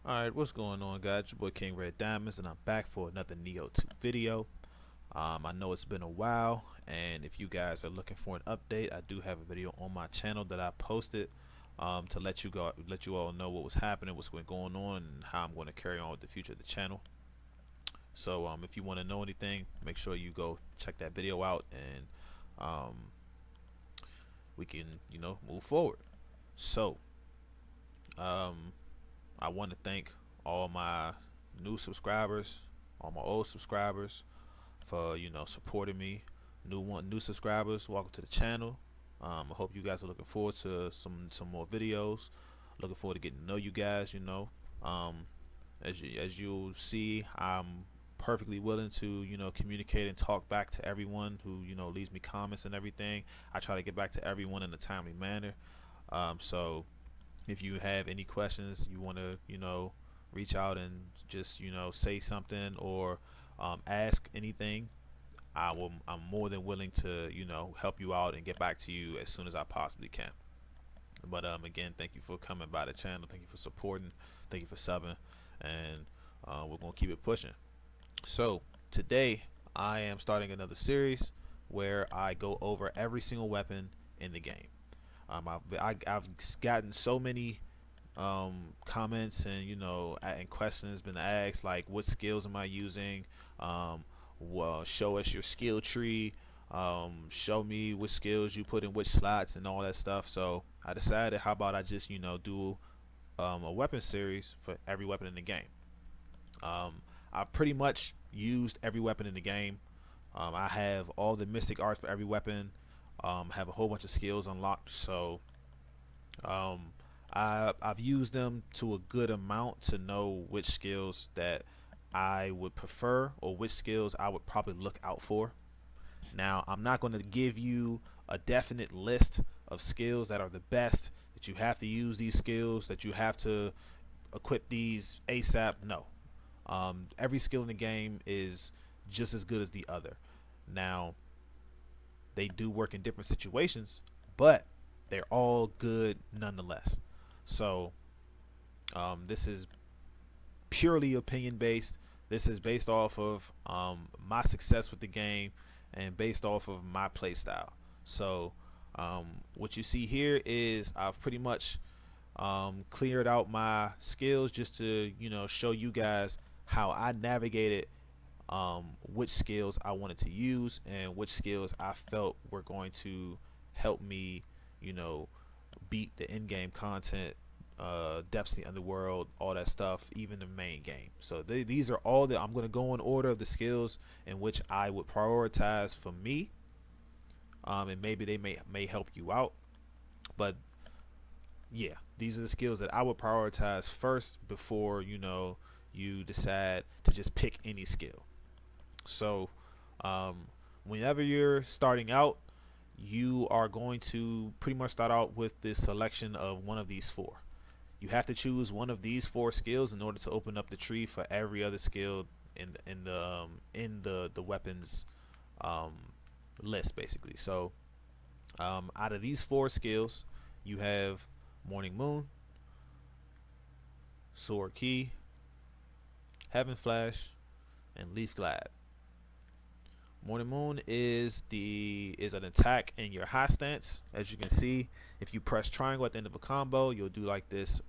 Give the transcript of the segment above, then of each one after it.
Alright, what's going on, guys? Your boy King Red Diamonds, and I'm back for another Nioh 2 video. I know it's been a while, and if you guys are looking for an update, I do have a video on my channel that I posted to let you all know what was happening, what's been going on, and how I'm going to carry on with the future of the channel. So if you want to know anything, make sure you go check that video out, and um, we can move forward. So um, I want to thank all my new subscribers, all my old subscribers for supporting me. New subscribers, welcome to the channel. I hope you guys are looking forward to some more videos. Looking forward to getting to know you guys. Um, as you'll see, I'm perfectly willing to communicate and talk back to everyone who leaves me comments and everything. I try to get back to everyone in a timely manner. So if you have any questions, you want to reach out and just say something or ask anything, I'm more than willing to help you out and get back to you as soon as I possibly can. But again, thank you for coming by the channel, thank you for supporting, thank you for subbing, and we're gonna keep it pushing. So today I am starting another series where I go over every single weapon in the game. I've gotten so many comments and and questions been asked, like what skills am I using, well, show us your skill tree, show me what skills you put in which slots and all that stuff. So I decided, how about I just do a weapon series for every weapon in the game. I've pretty much used every weapon in the game. I have all the mystic arts for every weapon, have a whole bunch of skills unlocked. So um, I've used them to a good amount to know which skills that I would prefer or which skills I would probably look out for. Now, I'm not going to give you a definite list of skills that are the best, that you have to use these skills, that you have to equip these ASAP. No. Every skill in the game is just as good as the other. Now, they do work in different situations, but they're all good nonetheless. So this is purely opinion based. This is based off of my success with the game and based off of my play style. So what you see here is I've pretty much cleared out my skills just to show you guys how I navigated which skills I wanted to use and which skills I felt were going to help me beat the in-game content, depths in the underworld, all that stuff, even the main game. So these are all I'm going to go in order of the skills in which I would prioritize for me, and maybe they may help you out. But yeah, these are the skills that I would prioritize first before you decide to just pick any skill. So whenever you're starting out, you are going to pretty much start out with this selection of one of these four. You have to choose one of these four skills in order to open up the tree for every other skill in the weapons um, list, basically. So out of these four skills, you have Morning Moon, Sword Key, Heaven Flash, and Leaf Glide. Morning Moon is an attack in your high stance. As you can see, if you press triangle at the end of a combo, you'll do like this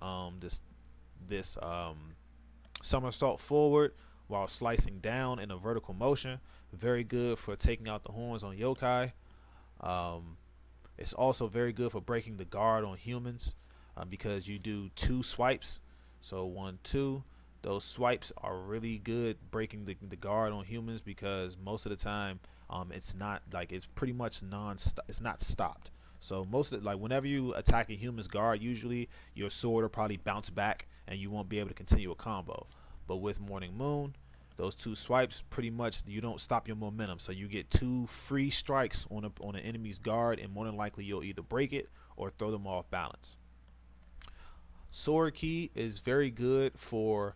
somersault forward while slicing down in a vertical motion. Very good for taking out the horns on yokai. It's also very good for breaking the guard on humans, because you do two swipes. So 1, 2. Those swipes are really good breaking the guard on humans, because most of the time it's not like, it's pretty much non-stop, it's not stopped. So most of like whenever you attack a human's guard, usually your sword will probably bounce back and you won't be able to continue a combo. But with Morning Moon, those two swipes, pretty much you don't stop your momentum, so you get two free strikes on an enemy's guard, and more than likely you'll either break it or throw them off balance. Sword Key is very good for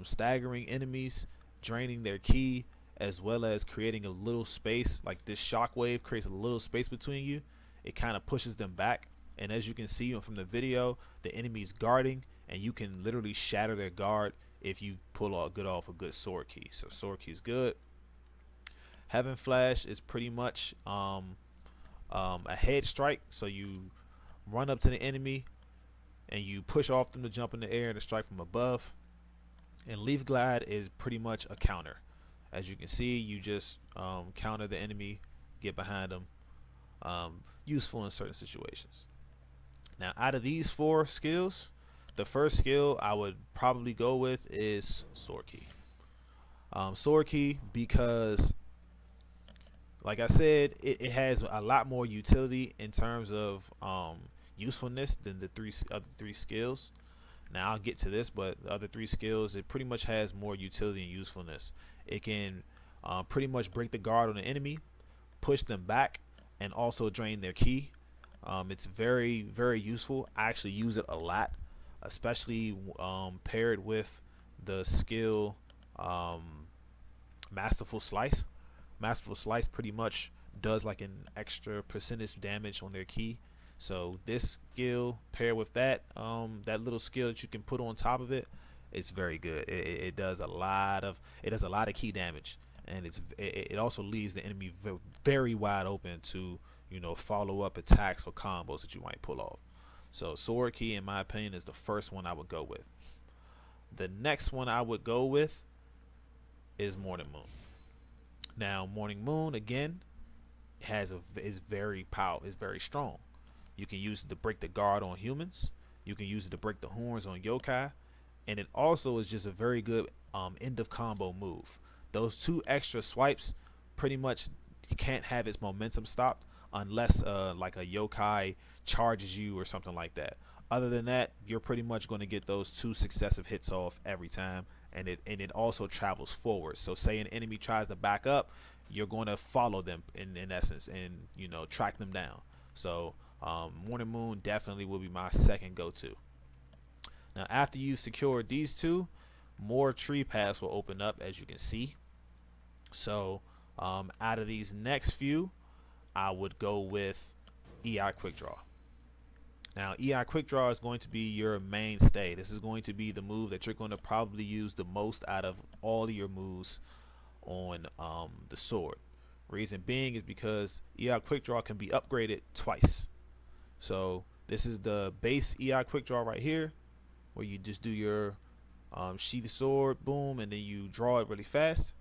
staggering enemies, draining their ki, as well as creating a little space. Like this shockwave creates a little space between you. It kind of pushes them back, and as you can see from the video, the enemy's guarding and you can literally shatter their guard if you pull off a good sword key. So sword key is good. Heaven Flash is pretty much a head strike. So you run up to the enemy and you push off them to jump in the air and strike from above. And Leaf Glide is pretty much a counter. As you can see, you just counter the enemy, get behind them. Useful in certain situations. Now, out of these 4 skills, the first skill I would probably go with is Sword Key. Sword Key because, like I said, it has a lot more utility in terms of usefulness than the other three skills. Now I'll get to this, but the other 3 skills, it pretty much has more utility and usefulness. It can pretty much break the guard on the enemy, push them back, and also drain their ki. It's very, very useful. I actually use it a lot, especially paired with the skill um, Masterful Slice. Masterful Slice pretty much does like an extra percentage damage on their ki. So this skill paired with that that little skill that you can put on top of it, it's very good. It does a lot of ki damage, and it also leaves the enemy very wide open to follow up attacks or combos that you might pull off. So sword key, in my opinion, is the first one I would go with. The next one I would go with is Morning Moon. Now Morning Moon again is very strong. You can use it to break the guard on humans. You can use it to break the horns on yokai, and it also is just a very good end of combo move. Those 2 extra swipes pretty much can't have its momentum stopped unless like a yokai charges you or something like that. Other than that, you're pretty much going to get those 2 successive hits off every time, and it also travels forward. So say an enemy tries to back up, you're going to follow them in essence and track them down. So Morning Moon definitely will be my second go-to. Now after you've secured these 2, more tree paths will open up, as you can see. So out of these next few, I would go with EI Quick Draw. Now EI Quick Draw is going to be your mainstay. This is going to be the move that you're going to probably use the most out of all of your moves on the sword. Reason being is because EI Quick Draw can be upgraded twice. So this is the base EI Quick Draw right here, where you just do your sheath sword, boom, and then you draw it really fast.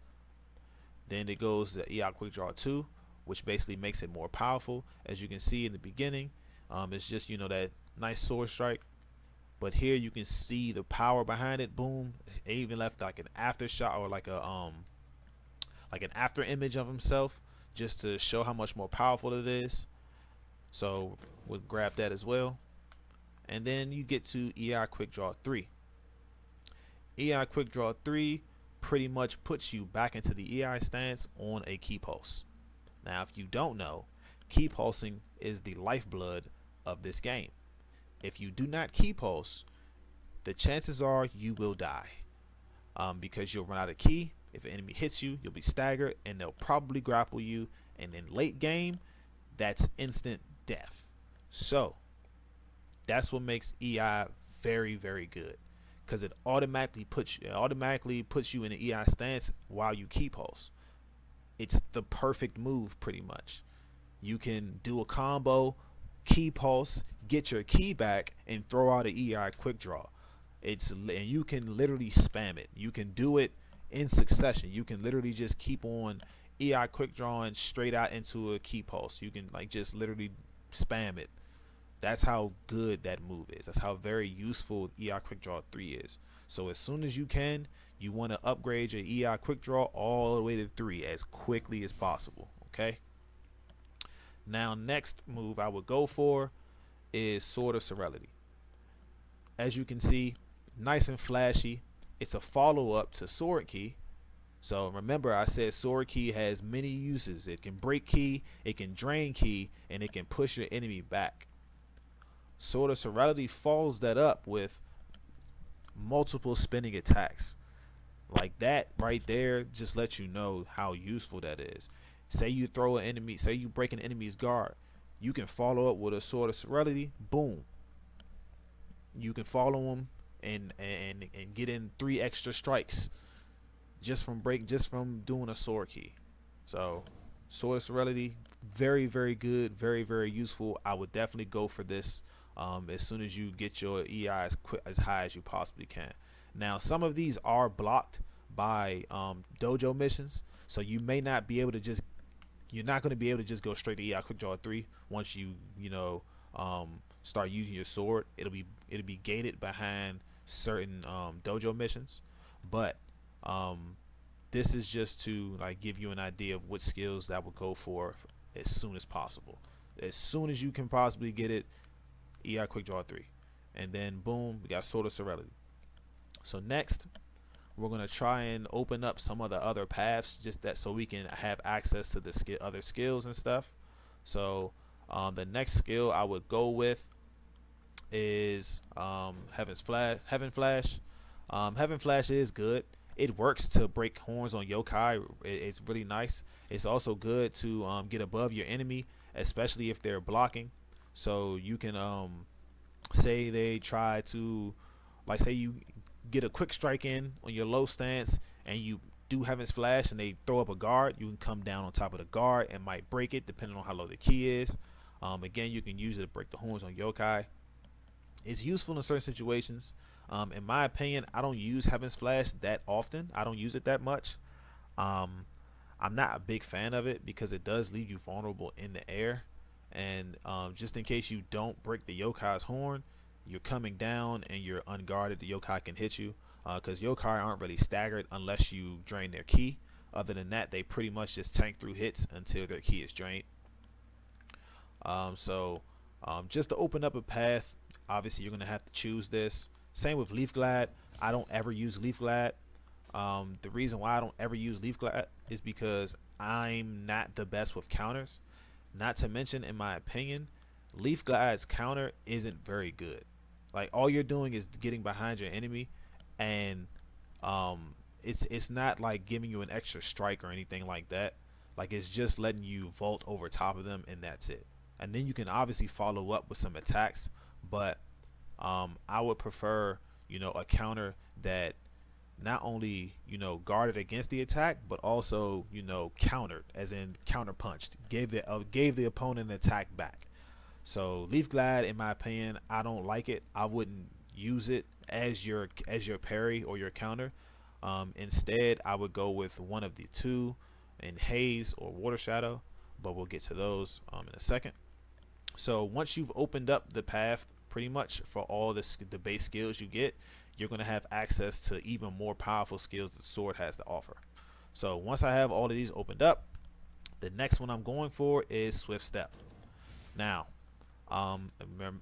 Then it goes to EI Quick Draw 2, which basically makes it more powerful. As you can see in the beginning, it's just that nice sword strike. But here you can see the power behind it. Boom! It even left like an after shot or like an after image of himself, just to show how much more powerful it is. So we'll grab that as well. And then you get to EI Quick Draw 3. EI Quick Draw 3 pretty much puts you back into the EI stance on a ki pulse. Now if you don't know, ki pulsing is the lifeblood of this game. If you do not ki pulse, the chances are you will die, because you'll run out of ki. If an enemy hits you, you'll be staggered, and they'll probably grapple you, and in late game, that's instant death. So that's what makes EI very, very good, because it automatically puts you in an EI stance while you ki pulse. It's the perfect move, pretty much. You can do a combo, ki pulse, get your ki back, and throw out an EI Quick Draw. And you can literally spam it. You can do it in succession. You can literally just keep on EI Quick Drawing straight out into a ki pulse. You can just literally spam it. That's how good that move is. That's how very useful EI Quick Draw 3 is. So as soon as you can, you want to upgrade your EI Quick Draw all the way to 3 as quickly as possible. Okay. Now next move I would go for is Sword of Serenity. As you can see, nice and flashy. It's a follow-up to Sword Key. So remember, I said Sword Key has many uses. It can break ki, it can drain ki, and it can push your enemy back. Sword of Serenity follows that up with multiple spinning attacks. Like that right there just lets you know how useful that is. Say you throw an enemy, say you break an enemy's guard, you can follow up with a Sword of Serenity, boom. You can follow them, and get in 3 extra strikes just from doing a sword key. So sword of serenity, very very good, very very useful. I would definitely go for this as soon as you get your EI as high as you possibly can. Now some of these are blocked by dojo missions, so you may not be able to just you're not going to be able to just go straight to EI quick draw 3 once start using your sword. It'll be gated behind certain dojo missions, but um, this is just to like give you an idea of what skills that would go for as soon as possible. As soon as you can possibly get it, EI quick draw 3, and then boom, we got Sword of Serenity. So next, we're gonna try and open up some of the other paths, just that so we can have access to the other skills and stuff. So the next skill I would go with is Heaven's Flash. Heaven Flash. Heaven Flash is good. It works to break horns on yokai. It's really nice. It's also good to get above your enemy, especially if they're blocking. So you can say they try to, like, say you get a quick strike in on your low stance and you do Heaven's Flash and they throw up a guard, you can come down on top of the guard and might break it depending on how low the key is. Again, you can use it to break the horns on yokai. It's useful in certain situations. In my opinion, I don't use Heaven's Flash that often. I don't use it that much. Um, I'm not a big fan of it because it does leave you vulnerable in the air. And just in case you don't break the yokai's horn, you're coming down and you're unguarded. The yokai can hit you because yokai aren't really staggered unless you drain their ki. Other than that, they pretty much just tank through hits until their ki is drained. Just to open up a path, obviously you're going to have to choose this. Same with Leaf Glad. I don't ever use Leaf Glad. The reason why I don't ever use Leaf Glad is because I'm not the best with counters. Not to mention, in my opinion, Leaf Glad's counter isn't very good. Like, all you're doing is getting behind your enemy, and it's not like giving you an extra strike or anything like that. Like, it's just letting you vault over top of them, and that's it. And then you can obviously follow up with some attacks, but I would prefer, a counter that not only, guarded against the attack, but also, countered, as in counter punched, gave the opponent an attack back. So Leaf Glad, in my opinion, I don't like it. I wouldn't use it as your parry or your counter. Instead, I would go with one of the two, in Haze or Water Shadow, but we'll get to those in a second. So once you've opened up the path pretty much for all the base skills you get, you're going to have access to even more powerful skills the sword has to offer. So once I have all of these opened up, the next one I'm going for is Swift Step. Now,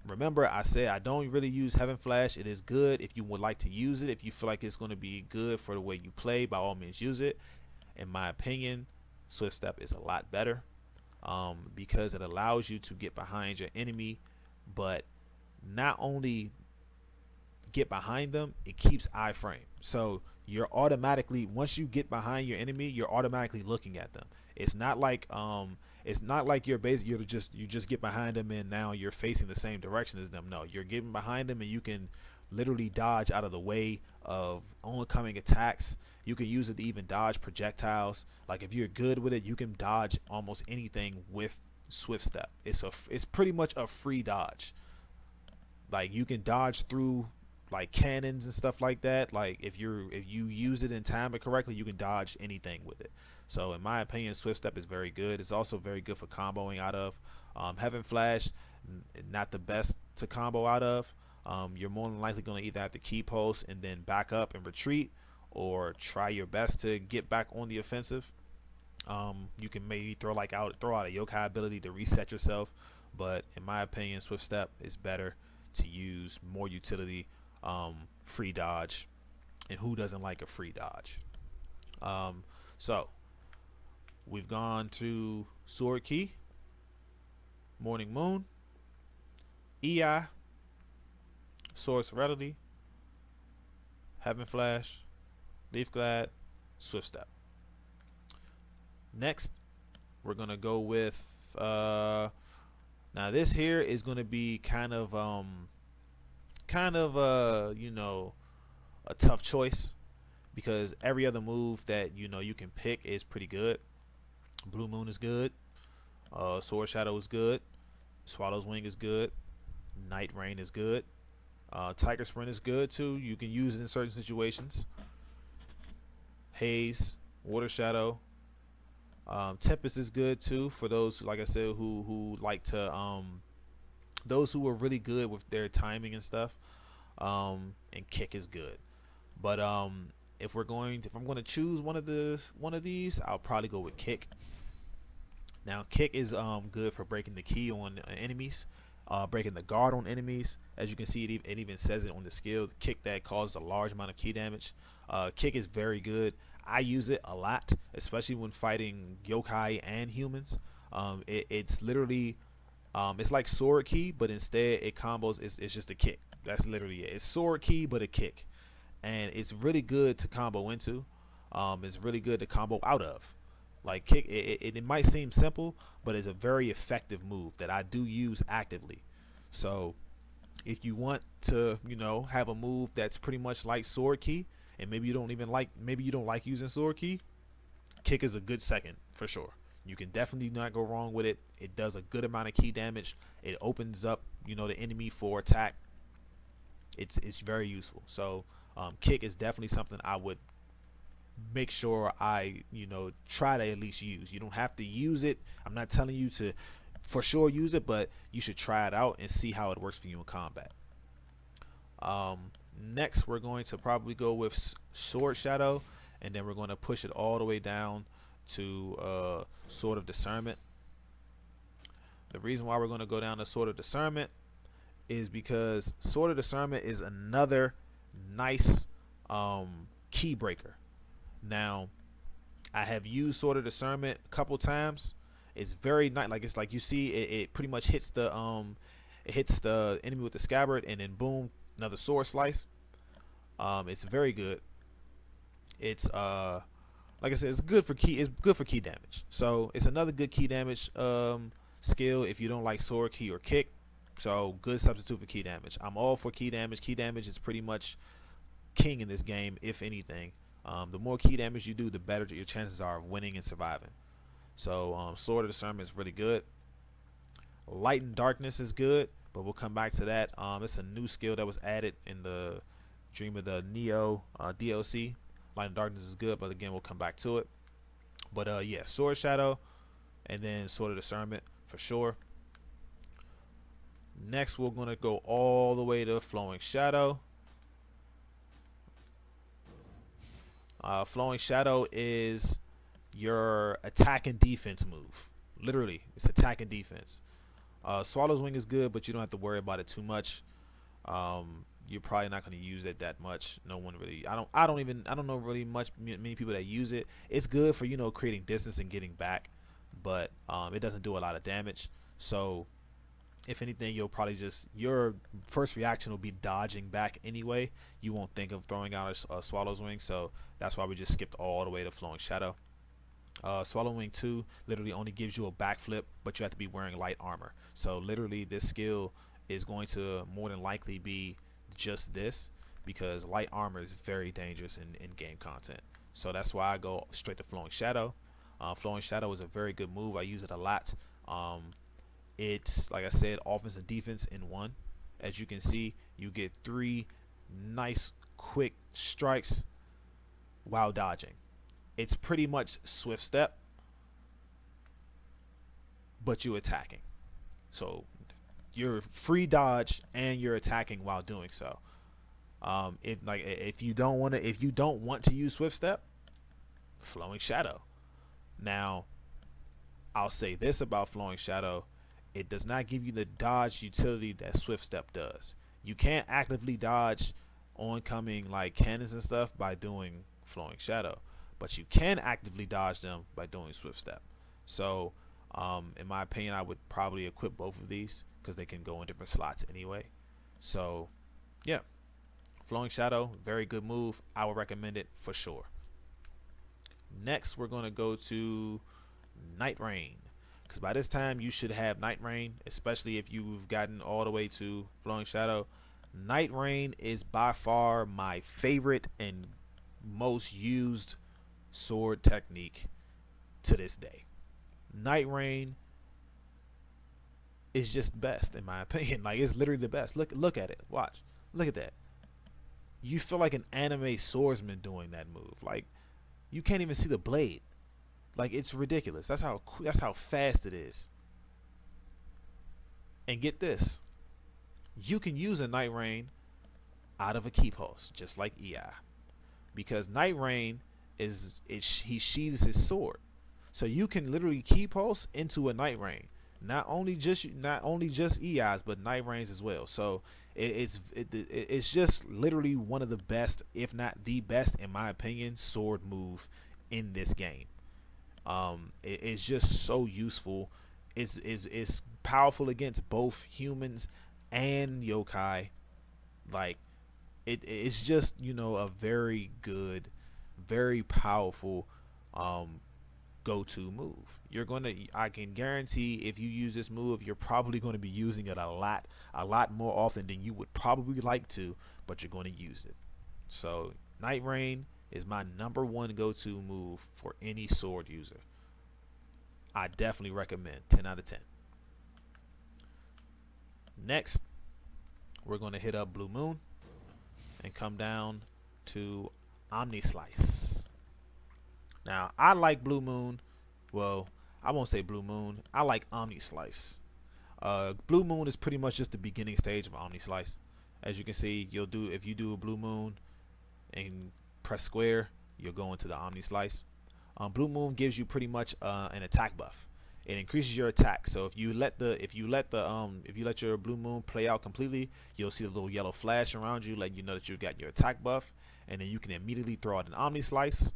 remember I said I don't really use Heaven Flash. It is good if you would like to use it. If you feel like it's going to be good for the way you play, by all means use it. In my opinion, Swift Step is a lot better because it allows you to get behind your enemy, but not only get behind them, it keeps iframe. So you're automatically, once you get behind your enemy, you're automatically looking at them. It's not like you just get behind them and now you're facing the same direction as them. No, you're getting behind them and you can literally dodge out of the way of oncoming attacks. You can use it to even dodge projectiles. Like, if you're good with it, you can dodge almost anything with Swift Step. It's pretty much a free dodge. Like, you can dodge through like cannons and stuff like that. Like, if you use it and time it correctly, you can dodge anything with it. So in my opinion, Swift Step is very good. It's also very good for comboing out of. Heaven Flash, not the best to combo out of. You're more than likely going to either have to key post and then back up and retreat, or try your best to get back on the offensive. You can maybe throw out a yokai ability to reset yourself, but in my opinion, Swift Step is better to use, more utility, free dodge, and who doesn't like a free dodge? So we've gone to Sword Key, Morning Moon, EI, Sword Serenity, Heaven Flash, Leaf Glad, Swift Step. Next, we're gonna go with now this here is gonna be kind of kind of a tough choice because every other move that you can pick is pretty good. Blue Moon is good. Sword Shadow is good. Swallow's Wing is good. Night Rain is good. Tiger Sprint is good too. You can use it in certain situations. Haze, Water Shadow, Tempest is good too for those, like I said, who like to those who are really good with their timing and stuff. And Kick is good. But if I'm going to choose one of these, I'll probably go with Kick. Now, Kick is good for breaking the key on enemies, breaking the guard on enemies. As you can see, it even says it on the skill. Kick that causes a large amount of key damage. Kick is very good. I use it a lot, especially when fighting yokai and humans. It's literally it's like sword key, but instead it combos. It's just a kick. That's literally it. It's sword key, but a kick, and it's really good to combo into. It's really good to combo out of. Like kick, it might seem simple, but it's a very effective move that I do use actively. So if you want to, have a move that's pretty much like sword key, and maybe you don't like using sword key, kick is a good second for sure. You can definitely not go wrong with it. It does a good amount of key damage. It opens up, the enemy for attack. It's very useful. So kick is definitely something I would make sure I try to at least use. You don't have to use it. I'm not telling you to for sure use it, but you should try it out and see how it works for you in combat. Um, Next, we're going to probably go with Sword Shadow, and then we're going to push it all the way down to Sword of Discernment. The reason why we're going to go down to Sword of Discernment is because Sword of Discernment is another nice key breaker. Now, I have used Sword of Discernment a couple times. It's very nice. Like it's like you see, it pretty much hits the enemy with the scabbard, and then boom, another sword slice. It's very good. It's like I said, it's good for key. It's good for key damage. So it's another good key damage skill if you don't like sword key or kick. So good substitute for key damage. I'm all for key damage. Key damage is pretty much king in this game, if anything. The more key damage you do, the better your chances are of winning and surviving. So Sword of Discernment is really good. Light and Darkness is good, but we'll come back to that. It's a new skill that was added in the Dream of the Nioh DLC. Light and Darkness is good, but again, we'll come back to it. But yeah, Sword Shadow, and then Sword of Discernment for sure. Next, we're going to go all the way to Flowing Shadow. Flowing Shadow is your attack and defense move. Literally, it's attack and defense. Swallow's Wing is good, but you don't have to worry about it too much. You're probably not going to use it that much. No one really. I don't know really many people that use it. It's good for creating distance and getting back, but it doesn't do a lot of damage. So if anything, you'll probably your first reaction will be dodging back anyway. You won't think of throwing out a Swallow's Wing, so that's why we just skipped all the way to Flowing Shadow. Swallow Wing 2 literally only gives you a backflip, but you have to be wearing light armor. So literally this skill is going to more than likely be just this, because light armor is very dangerous in game content. So that's why I go straight to Flowing Shadow. Flowing Shadow is a very good move. I use it a lot. It's, like I said, offense and defense in one. As you can see, you get 3 nice quick strikes while dodging. It's pretty much swift step, but you're attacking. So you're free dodge and you're attacking while doing so. If you don't want to use swift step, Flowing Shadow. Now, I'll say this about Flowing Shadow: it does not give you the dodge utility that swift step does. You can't actively dodge oncoming like cannons and stuff by doing Flowing Shadow, but you can actively dodge them by doing swift step. So in my opinion, I would probably equip both of these because they can go in different slots anyway. So yeah, Flowing Shadow, very good move. I would recommend it for sure. Next, we're going to go to Night Rain, because by this time you should have Night Rain, especially if you've gotten all the way to Flowing Shadow. Night Rain is by far my favorite and most used sword technique to this day. Night Rain is just best in my opinion. Like, it's literally the best. Look at it. Watch. Look at that. You feel like an anime swordsman doing that move. Like, you can't even see the blade. Like, it's ridiculous. That's how fast it is. And get this. You can use a Night Rain out of a key pulse, just like EI. Because Night Rain he sheathes his sword. So you can literally key pulse into a Night Rain. Not only just EIs, but Night Rains as well. So it's just literally one of the best, if not the best, in my opinion, sword move in this game. It's just so useful. It's powerful against both humans and yokai. Like, it's just, a very good, very powerful go-to move. I can guarantee, if you use this move, you're probably going to be using it a lot more often than you would probably like to, but you're going to use it. So Night Rain is my number one go-to move for any sword user. I definitely recommend. 10 out of 10. Next, we're going to hit up Blue Moon and come down to Omni Slice. Now, I like Blue Moon. Well, I won't say Blue Moon. I like Omni Slice. Blue Moon is pretty much just the beginning stage of Omni Slice. As you can see, if you do a Blue Moon and press square, you'll go into the Omni Slice. Blue Moon gives you pretty much an attack buff. It increases your attack. So if you let your Blue Moon play out completely, you'll see a little yellow flash around you, letting you know that you've got your attack buff, and then you can immediately throw out an Omni Slice,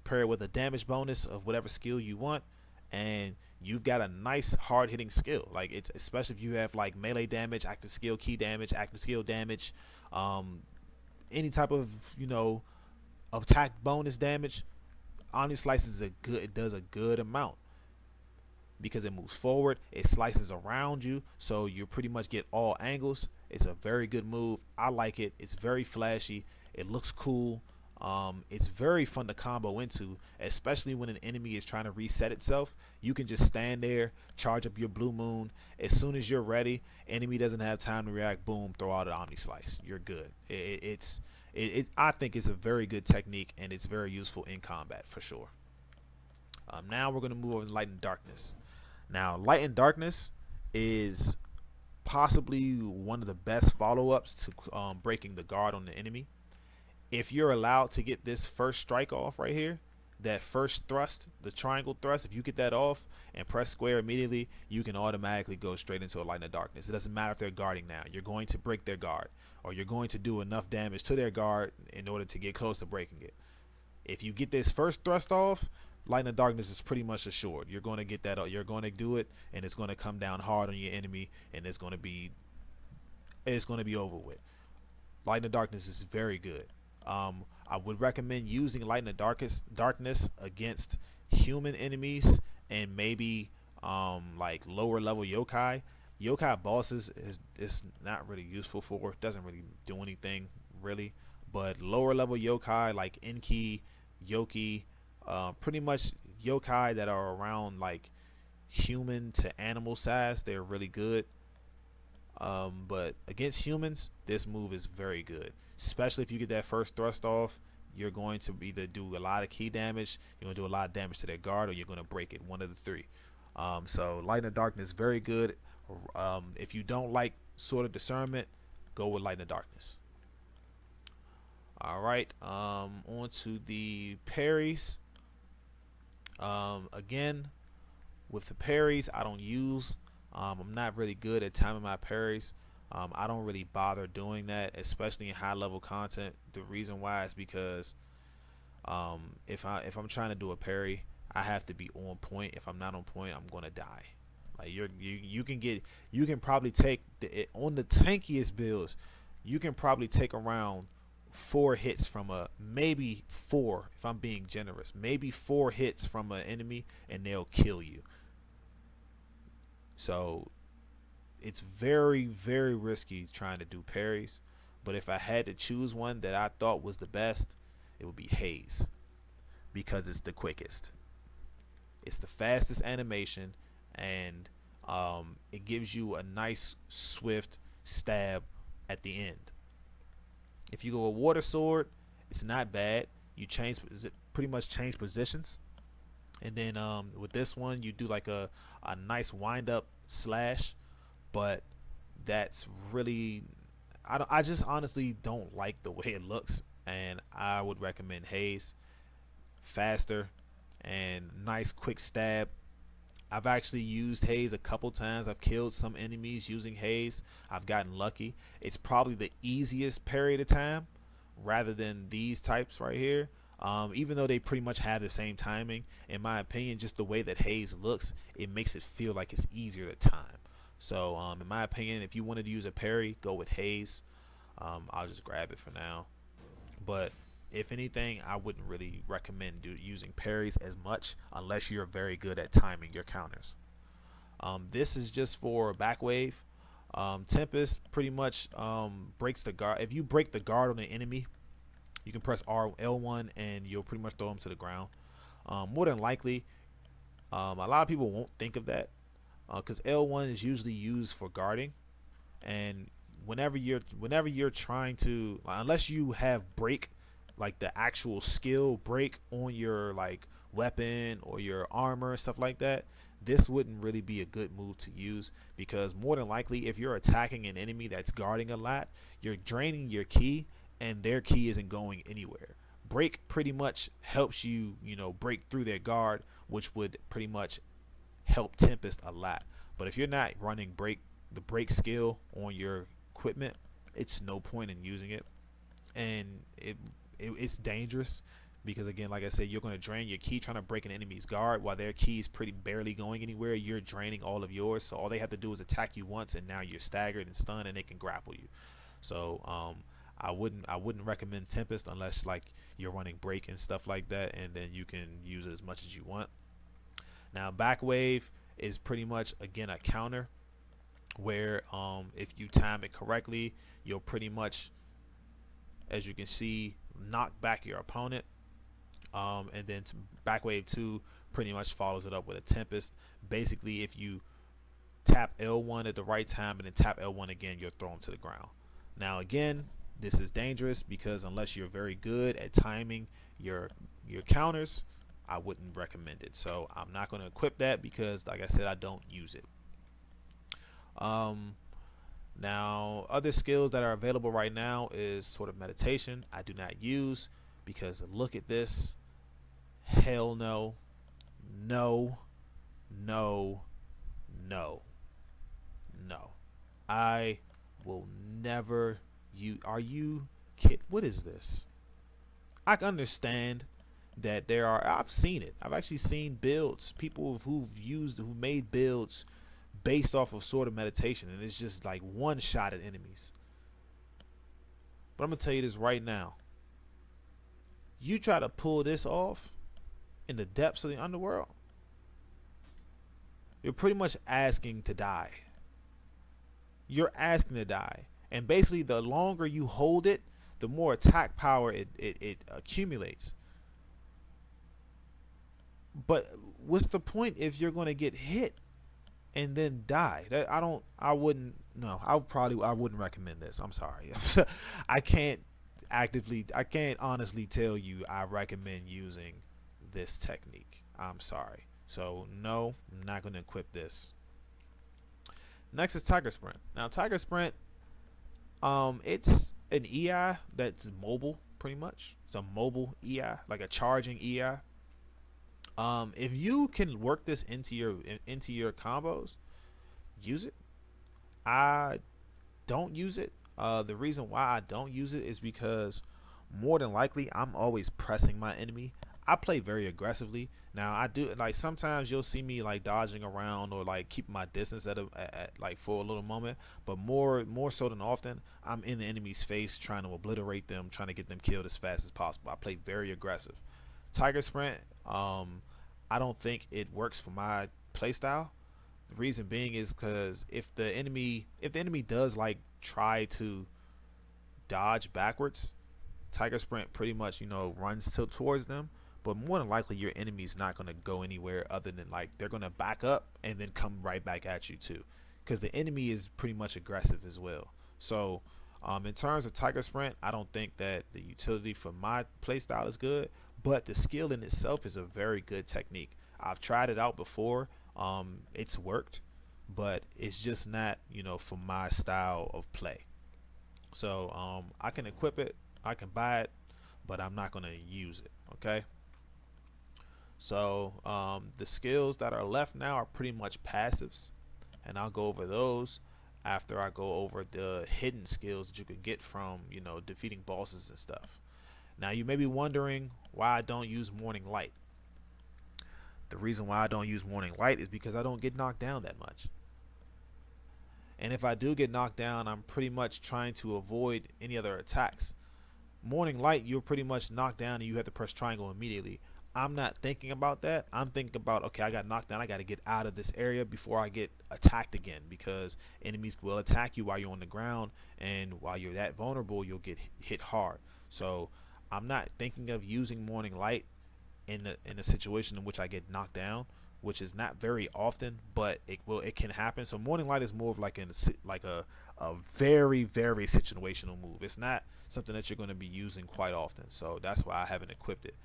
pair it with a damage bonus of whatever skill you want, and you've got a nice hard hitting skill. Like, it's especially if you have like melee damage, active skill, key damage, active skill damage, any type of attack bonus damage. Omni Slice it does a good amount because it moves forward, it slices around you, so you pretty much get all angles. It's a very good move. I like it. It's very flashy. It looks cool. It's very fun to combo into, especially when an enemy is trying to reset itself. You can just stand there, charge up your Blue Moon. As soon as you're ready, enemy doesn't have time to react. Boom, throw out an Omni Slice. You're good. I think it's a very good technique, and it's very useful in combat for sure. Now we're going to move over to Light and Darkness. Now, Light and Darkness is possibly one of the best follow-ups to breaking the guard on the enemy. If you're allowed to get this first strike off right here, that first thrust, the triangle thrust, if you get that off and press square immediately, you can automatically go straight into a Light and Darkness. It doesn't matter if they're guarding now. You're going to break their guard, or you're going to do enough damage to their guard in order to get close to breaking it. If you get this first thrust off, Light and Darkness is pretty much assured. You're going to get that. You're going to do it, and it's going to come down hard on your enemy, and it's going to be over with. Light and Darkness is very good. I would recommend using Light and Darkness against human enemies and maybe like lower level yokai. Yokai bosses is not really useful for. It doesn't really do anything really. But lower level yokai like Enki, Yoki, pretty much yokai that are around like human to animal size, they're really good. But against humans, this move is very good, especially if you get that first thrust off. You're going to either do a lot of key damage, you're going to do a lot of damage to their guard, or you're going to break it. One of the three. So Light and Darkness, very good. If you don't like Sword of Discernment, go with Light and Darkness. Alright, on to the parries. Again, with the parries, I don't use. I'm not really good at timing my parries. I don't really bother doing that, especially in high level content. The reason why is because if I'm trying to do a parry, I have to be on point. If I'm not on point, I'm gonna die. Like you can probably take on the tankiest builds, you can probably take around 4 hits from maybe 4 if I'm being generous, maybe 4 hits from an enemy and they'll kill you. So it's very, very risky trying to do parries. But if I had to choose one that I thought was the best, it would be Haze, because it's the quickest. It's the fastest animation, and it gives you a nice, swift stab at the end. If you go a water sword, it's not bad. You change, pretty much change positions, and then with this one, you do like a nice wind up slash, but that's really, I just honestly don't like the way it looks, and I would recommend Haze. Faster and nice quick stab. I've actually used Haze a couple times. I've killed some enemies using Haze. I've gotten lucky. It's probably the easiest parry at a time rather than these types right here. Even though they pretty much have the same timing, in my opinion, just the way that Haze looks, it makes it feel like it's easier to time. So, in my opinion, if you wanted to use a parry, go with Haze. I'll just grab it for now. But if anything, I wouldn't really recommend using parries as much unless you're very good at timing your counters. This is just for back wave. Tempest pretty much breaks the guard. If you break the guard on an enemy, you can press L1 and you'll pretty much throw them to the ground. More than likely, a lot of people won't think of that because L1 is usually used for guarding, and whenever you're trying to, unless you have break, like the actual skill break on your like weapon or your armor and stuff like that, this wouldn't really be a good move to use, because more than likely if you're attacking an enemy that's guarding a lot, you're draining your ki and their ki isn't going anywhere. Break pretty much helps you, break through their guard, which would pretty much help Tempest a lot. But if you're not running the break skill on your equipment, it's no point in using it, and it's dangerous because, again, like I said, you're going to drain your ki trying to break an enemy's guard while their ki is pretty barely going anywhere. You're draining all of yours, so all they have to do is attack you once, and now you're staggered and stunned, and they can grapple you. So I wouldn't recommend Tempest unless like you're running break and stuff like that, and then you can use it as much as you want. Now back wave is pretty much again a counter where if you time it correctly, you'll pretty much, as you can see, knock back your opponent. And then back wave 2 pretty much follows it up with a Tempest. Basically, if you tap L1 at the right time and then tap L1 again, you'll throw them to the ground. Now again, this is dangerous because unless you're very good at timing your counters, I wouldn't recommend it. So I'm not going to equip that because, like I said, I don't use it. Now, other skills that are available right now is sort of meditation. I do not use because look at this. Hell no. No. No. No. No. I will never use. Are you kid? What is this? I can understand that I've seen it. I've actually seen builds, people who've made builds based off of sort of meditation, and it's just like one shot at enemies. But I'm gonna tell you this right now. You try to pull this off in the depths of the underworld, you're pretty much asking to die. You're asking to die. And basically the longer you hold it, the more attack power it accumulates. But what's the point if you're gonna get hit and then die? I wouldn't, no, I wouldn't recommend this. I'm sorry. I can't I can't honestly tell you I recommend using this technique. I'm sorry. So no, I'm not going to equip this. Next is Tiger Sprint. Now Tiger Sprint, it's an EI that's mobile pretty much. It's a mobile EI, like a charging EI. If you can work this into your combos, use it. I don't use it. The reason why I don't use it is because more than likely I'm always pressing my enemy. I play very aggressively. Now I do, like, sometimes you'll see me like dodging around or like keep my distance at like for a little moment, but more so than often I'm in the enemy's face trying to obliterate them, trying to get them killed as fast as possible. I play very aggressive. Tiger Sprint, I don't think it works for my playstyle. The reason being is because if the enemy does like try to dodge backwards, Tiger Sprint pretty much, runs towards them. But more than likely, your enemy's not going to go anywhere other than like they're going to back up and then come right back at you too, because the enemy is pretty much aggressive as well. So, in terms of Tiger Sprint, I don't think that the utility for my playstyle is good, but the skill in itself is a very good technique. I've tried it out before. It's worked, but it's just not, for my style of play. So I can equip it, I can buy it, but I'm not going to use it. Okay. So the skills that are left now are pretty much passives, and I'll go over those after I go over the hidden skills that you can get from defeating bosses and stuff. Now you may be wondering why I don't use Morning Light. The reason why I don't use Morning Light is because I don't get knocked down that much. And if I do get knocked down, I'm pretty much trying to avoid any other attacks. Morning Light, you're pretty much knocked down and you have to press triangle immediately. I'm not thinking about that. I'm thinking about, okay, I got knocked down. I got to get out of this area before I get attacked again, because enemies will attack you while you're on the ground, and while you're that vulnerable, you'll get hit hard. So I'm not thinking of using Morning Light in a situation in which I get knocked down, which is not very often, but it can happen. So Morning Light is more of like a very very situational move. It's not something that you're going to be using quite often. So that's why I haven't equipped it.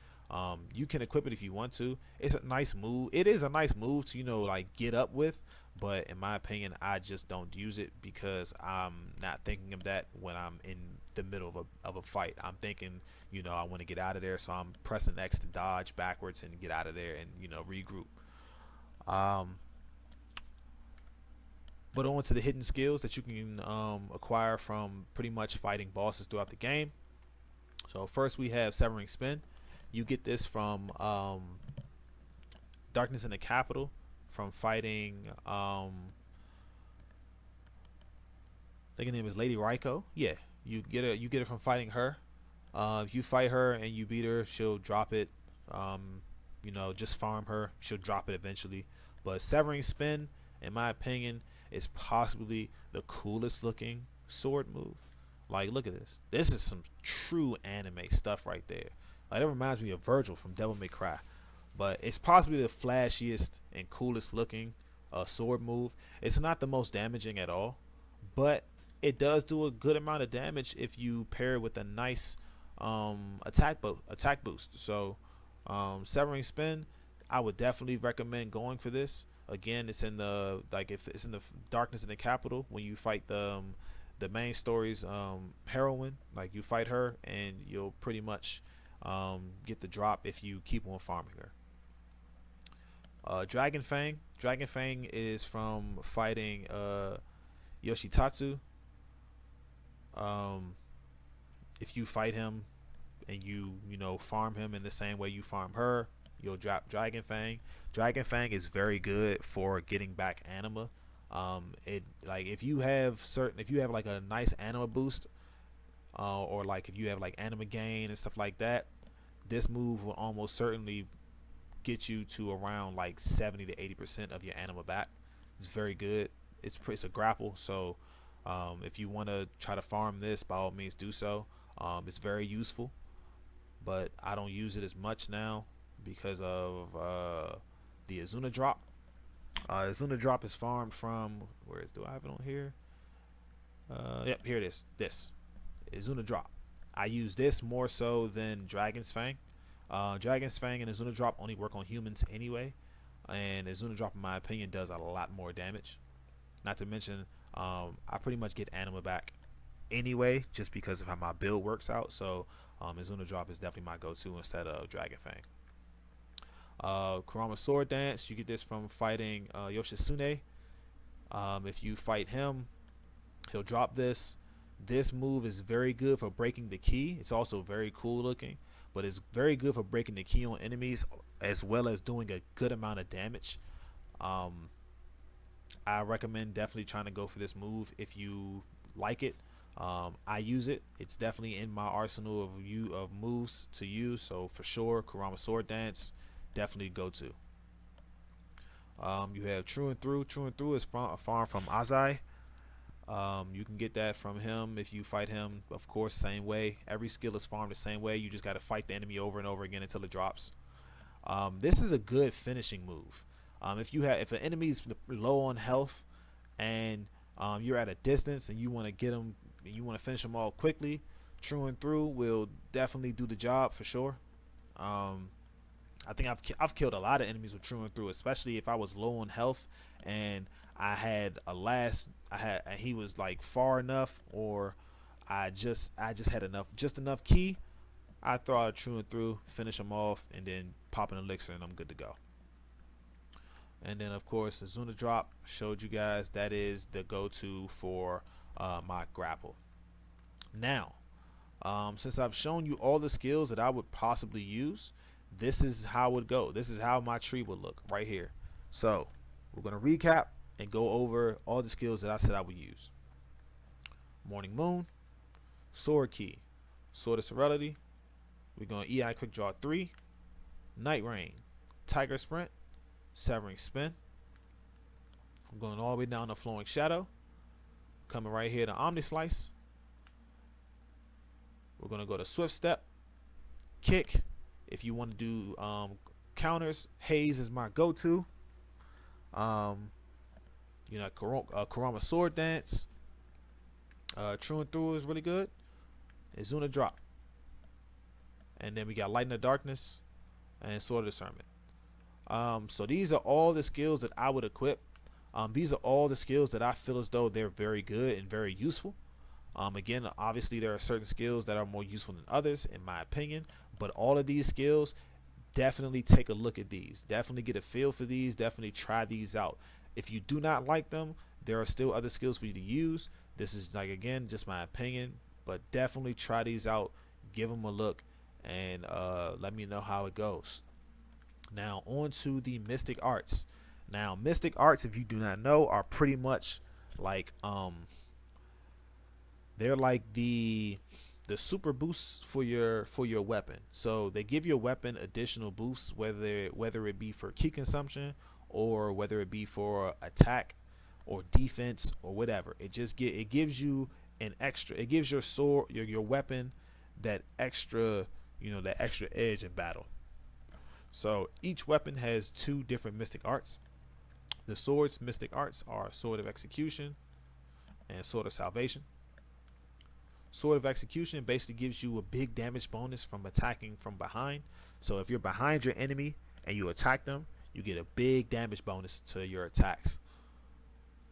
You can equip it if you want to. It's a nice move. It is a nice move to like get up with, but in my opinion, I just don't use it because I'm not thinking of that when I'm in the middle of a fight. I'm thinking, I want to get out of there, so I'm pressing X to dodge backwards and get out of there and regroup. Um, but on to the hidden skills that you can acquire from pretty much fighting bosses throughout the game. So first we have Severing Spin. You get this from Darkness in the Capital, from fighting I think her name is Lady Raiko. Yeah, you get it from fighting her. If you fight her and you beat her, she'll drop it. Just farm her. She'll drop it eventually. But Severing Spin, in my opinion, is possibly the coolest looking sword move. Like, look at this. This is some true anime stuff right there. Like, it reminds me of Virgil from Devil May Cry. But it's possibly the flashiest and coolest looking sword move. It's not the most damaging at all, but it does do a good amount of damage if you pair it with a nice attack boost. So Severing Spin, I would definitely recommend going for this. Again, it's in the if it's in the Darkness in the Capital when you fight the main story's heroine. Like, you fight her and you'll pretty much get the drop if you keep on farming her. Dragon Fang. Dragon Fang is from fighting Yoshitatsu. Um, if you fight him and you farm him in the same way you farm her, you'll drop Dragon Fang. Dragon Fang is very good for getting back anima. It like if you have like a nice anima boost, or like if you have like anima gain and stuff like that, this move will almost certainly get you to around like 70 to 80% of your anima back. It's very good. It's a grapple, so if you want to try to farm this, by all means do so. It's very useful, but I don't use it as much now because of the Azuna drop. Azuna drop is farmed from, do I have it on here? Yep, here it is. This Azuna drop. I use this more so than Dragon's Fang. Dragon's Fang and Azuna drop only work on humans anyway, and Azuna drop, in my opinion, does a lot more damage. Not to mention, I pretty much get anima back anyway, just because of how my build works out. So Azuna drop is definitely my go-to instead of Dragon Fang. Kurama Sword Dance, you get this from fighting Yoshitsune. If you fight him, he'll drop this. This move is very good for breaking the key. It's also very cool looking, but it's very good for breaking the key on enemies as well as doing a good amount of damage. I recommend definitely trying to go for this move if you like it. I use it. It's definitely in my arsenal of moves to use. So for sure, Kurama Sword Dance, definitely go to. You have True and Through. True and Through is from a farm from Azai. You can get that from him if you fight him, of course, same way. Every skill is farmed the same way. You just got to fight the enemy over and over again until it drops. This is a good finishing move. If an enemy's low on health and you're at a distance and you want to get them, you want to finish them all quickly, True and Through will definitely do the job for sure. Um, I think I've killed a lot of enemies with True and Through, especially if I was low on health and and he was like far enough, or I just had enough key. I throw out a True and Through, finish him off, and then pop an elixir, and I'm good to go. And then of course the Zuna drop showed you guys that is the go-to for my grapple. Now, since I've shown you all the skills that I would possibly use, this is how it would go. This is how my tree would look right here. So we're going to recap and go over all the skills that I said I would use. Morning Moon, Sword Key, Sword of Serenity. We're going to EI Quick Draw 3, Night Rain, Tiger Sprint, Severing Spin. I'm going all the way down to Flowing Shadow. Coming right here to Omni Slice. We're going to go to Swift Step, Kick. If you want to do counters, Haze is my go-to. Kurama Sword Dance. True and Through is really good. Izuna Drop. And then we got Light in the Darkness and Sword of Discernment. So these are all the skills that I would equip. These are all the skills that I feel as though they're very good and very useful. Again, obviously there are certain skills that are more useful than others, in my opinion. But all of these skills, definitely take a look at these. Definitely get a feel for these. Definitely try these out. If you do not like them, there are still other skills for you to use. This is, like, again, just my opinion. But definitely try these out. Give them a look. And let me know how it goes. Now, on to the Mystic Arts. Now, Mystic Arts, if you do not know, are pretty much like they're like the super boosts for your weapon. So they give your weapon additional boosts, whether it be for key consumption or whether it be for attack or defense or whatever. It gives you an extra. It gives your sword, your weapon, that extra, that extra edge in battle. So each weapon has two different mystic arts. The sword's mystic arts are Sword of Execution and Sword of Salvation. Sword of Execution basically gives you a big damage bonus from attacking from behind. So if you're behind your enemy and you attack them, you get a big damage bonus to your attacks.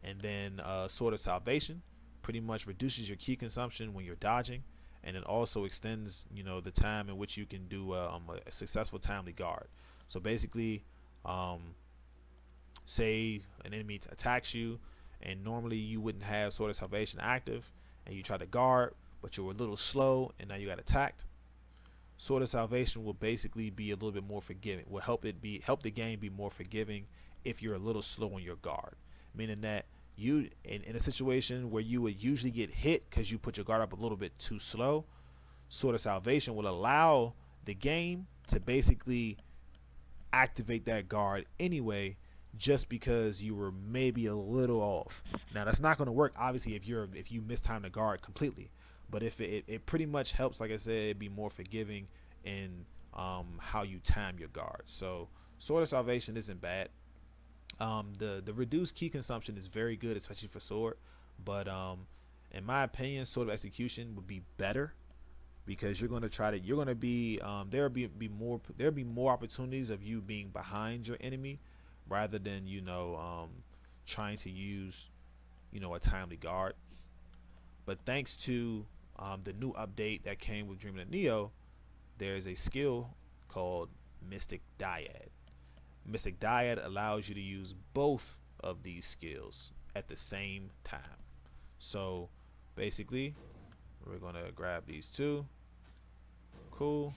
And then Sword of Salvation pretty much reduces your key consumption when you're dodging, and it also extends, the time in which you can do a successful timely guard. So basically, say an enemy attacks you, and normally you wouldn't have Sword of Salvation active, and you try to guard, but you were a little slow, and now you got attacked. Sword of Salvation will basically be a little bit more forgiving. Will help the game be more forgiving if you're a little slow on your guard, meaning that you in a situation where you would usually get hit because you put your guard up a little bit too slow, Sword of Salvation will allow the game to basically activate that guard anyway, just because you were maybe a little off. Now that's not going to work obviously if you mistime the guard completely, but if it pretty much helps, like I said, be more forgiving in how you time your guard. So Sword of Salvation isn't bad. The reduced key consumption is very good, especially for sword. But in my opinion, Sword of Execution would be better because you're going to be there'll be more opportunities of you being behind your enemy rather than trying to use a timely guard. But thanks to the new update that came with Dreaming of Nioh, there's a skill called Mystic Dyad. Mystic Dyad allows you to use both of these skills at the same time. So basically, we're going to grab these two. Cool.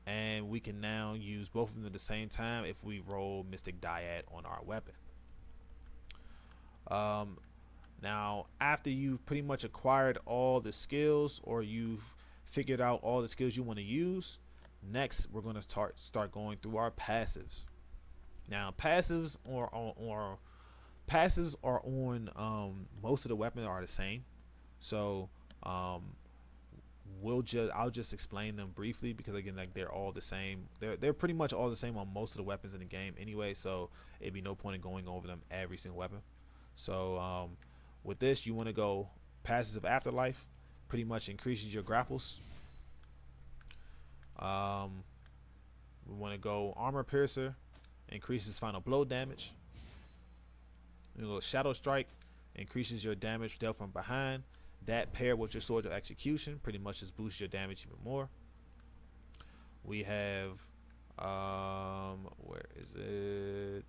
And we can now use both of them at the same time if we roll Mystic Dyad on our weapon. Now, after you've pretty much acquired all the skills, or you've figured out all the skills you want to use, next we're going to start going through our passives. Now passives are on most of the weapons are the same. So um, I'll just explain them briefly because again, like they're all the same. They're pretty much all the same on most of the weapons in the game anyway. So it'd be no point in going over them every single weapon. So with this, you want to go Passes of Afterlife. Pretty much increases your grapples. Um, we want to go Armor Piercer. Increases final blow damage. We go Shadow Strike. Increases your damage dealt from behind. That paired with your Sword of Execution pretty much just boosts your damage even more. We have where is it?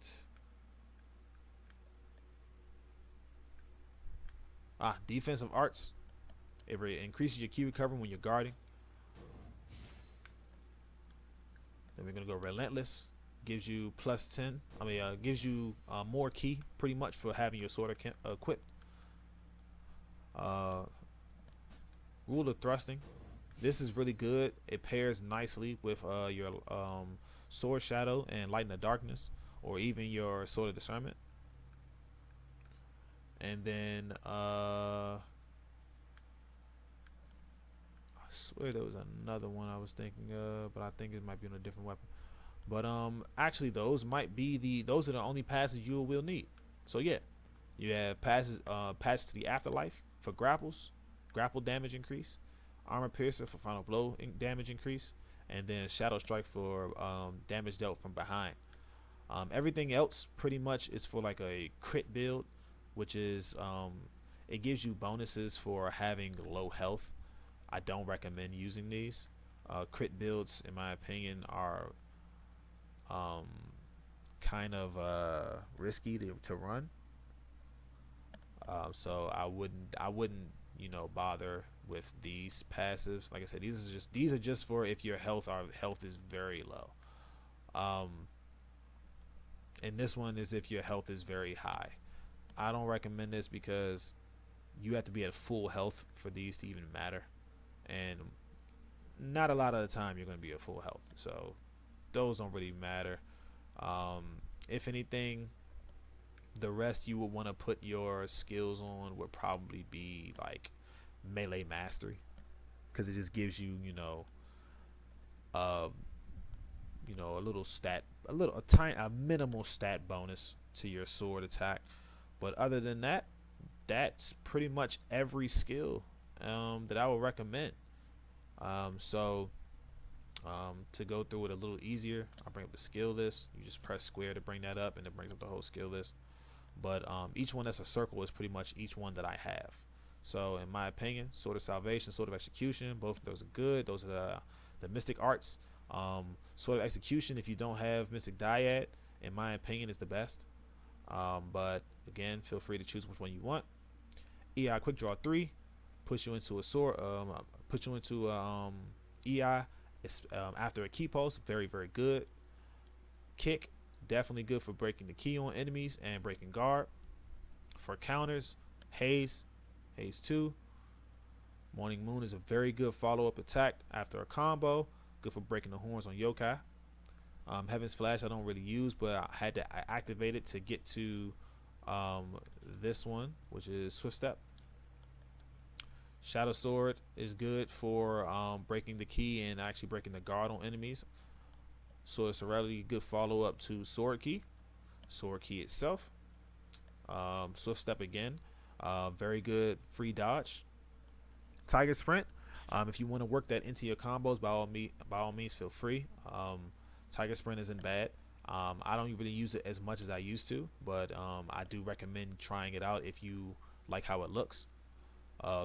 Defensive Arts. It increases your key recovery when you're guarding. Then we're gonna go Relentless. Gives you plus 10. Gives you more key pretty much for having your sword equipped. Rule of Thrusting. This is really good. It pairs nicely with your Sword Shadow and Light in the Darkness, or even your Sword of Discernment. And then I swear there was another one I was thinking of, but I think it might be on a different weapon. But actually those are the only passes you will need. So yeah, you have passes to the Afterlife for grapple damage increase, Armor Piercer for final blow damage increase, and then Shadow Strike for damage dealt from behind. Everything else pretty much is for like a crit build, which is it gives you bonuses for having low health. I don't recommend using these. Crit builds, in my opinion, are um, kind of risky to run. So I wouldn't bother with these passives. Like I said, these are just for if your health is very low. Um, and this one is if your health is very high. I don't recommend this because you have to be at full health for these to even matter, and not a lot of the time you're going to be at full health. So those don't really matter. If anything, the rest you would want to put your skills on would probably be like melee mastery, because it just gives you uh, a little stat, a minimal stat bonus to your sword attack. But other than that, that's pretty much every skill that I would recommend. So to go through it a little easier, I'll bring up the skill list. You just press square to bring that up, and it brings up the whole skill list. But each one that's a circle is pretty much each one that I have. So in my opinion, Sword of Salvation, Sword of Execution, both of those are good. Those are the Mystic Arts. Sword of Execution, if you don't have Mystic Dyad, in my opinion, is the best. But again, feel free to choose which one you want. EI Quick Draw 3 puts you into a sword. Puts you into EI. It's after a key post, very very good. Kick, definitely good for breaking the key on enemies and breaking guard. For counters, Haze 2. Morning Moon is a very good follow-up attack after a combo, good for breaking the horns on yokai. Heaven's Flash I don't really use, but I activate it to get to this one, which is Swift Step. Shadow Sword is good for breaking the key and actually breaking the guard on enemies. Sword of Serenity, good follow-up to Sword Key. Sword Key itself. Swift Step again, very good free dodge. Tiger Sprint, if you want to work that into your combos, by all means feel free. Tiger Sprint isn't bad. I don't really use it as much as I used to, but I do recommend trying it out if you like how it looks.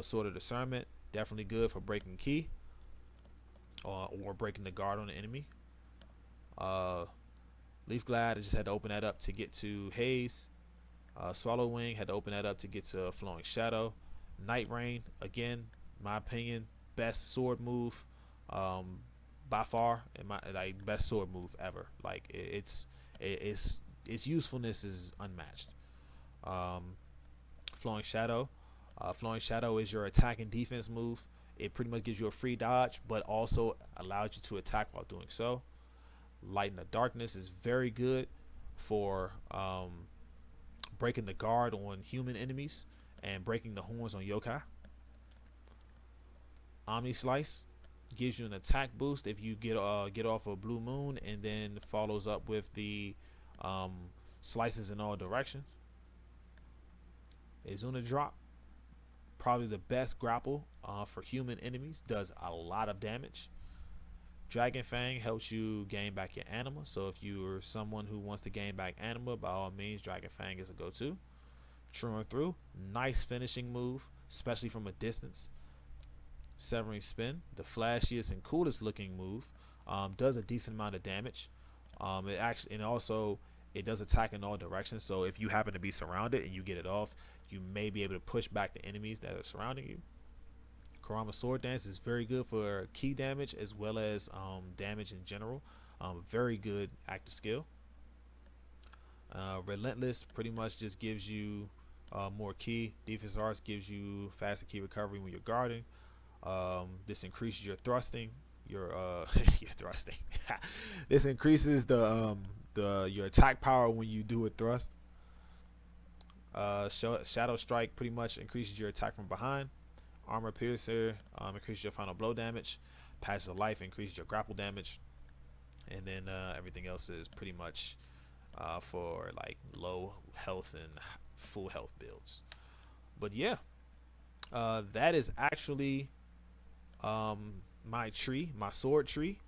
Sword of Discernment, definitely good for breaking key or breaking the guard on the enemy. Leaf Glide, I just had to open that up to get to Haze. Swallow Wing, had to open that up to get to Flowing Shadow. Night Rain, again, my opinion, best sword move by far, in my best sword move ever. Like its usefulness is unmatched. Flowing Shadow. Flowing Shadow is your attack and defense move. It pretty much gives you a free dodge, but also allows you to attack while doing so. Light in the Darkness is very good. for breaking the guard on human enemies and breaking the horns on yokai. Omni Slice gives you an attack boost if you get off a blue moon, and then follows up with the um, slices in all directions. Izuna Drop, probably the best grapple for human enemies, does a lot of damage. Dragon Fang helps you gain back your anima, so if you're someone who wants to gain back anima, by all means, Dragon Fang is a go-to. True and Through, nice finishing move, especially from a distance. Severing Spin, the flashiest and coolest looking move, does a decent amount of damage. It actually, and also it does attack in all directions. So if you happen to be surrounded and you get it off, you may be able to push back the enemies that are surrounding you. Kurama Sword Dance is very good for key damage as well as damage in general. Very good active skill. Relentless pretty much just gives you more key. Defense Arts gives you faster key recovery when you're guarding. This increases your thrusting. Your thrusting. This increases the your attack power when you do a thrust. Shadow Strike pretty much increases your attack from behind. Armor Piercer increases your final blow damage. Passage of Life increases your grapple damage. And then everything else is pretty much for like low health and full health builds. But yeah, that is actually my tree, my sword tree.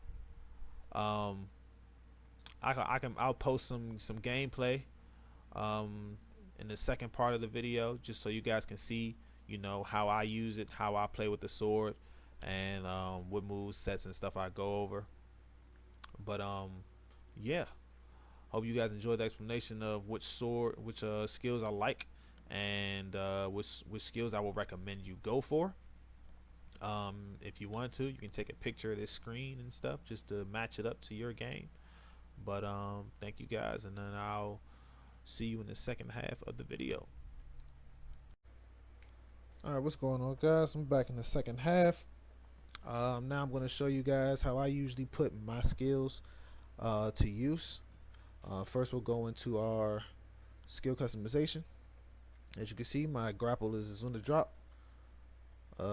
Um, I'll post some gameplay in the second part of the video, just so you guys can see, how I use it, how I play with the sword, and what moves, sets, and stuff I go over. But yeah, hope you guys enjoyed the explanation of which skills I like, and which skills I will recommend you go for. If you want to, you can take a picture of this screen and stuff just to match it up to your game. But thank you guys, and then I'll see you in the second half of the video. Alright, what's going on, guys? I'm back in the second half. Now I'm going to show you guys how I usually put my skills to use. First, we'll go into our skill customization. As you can see, my grapple is on the drop.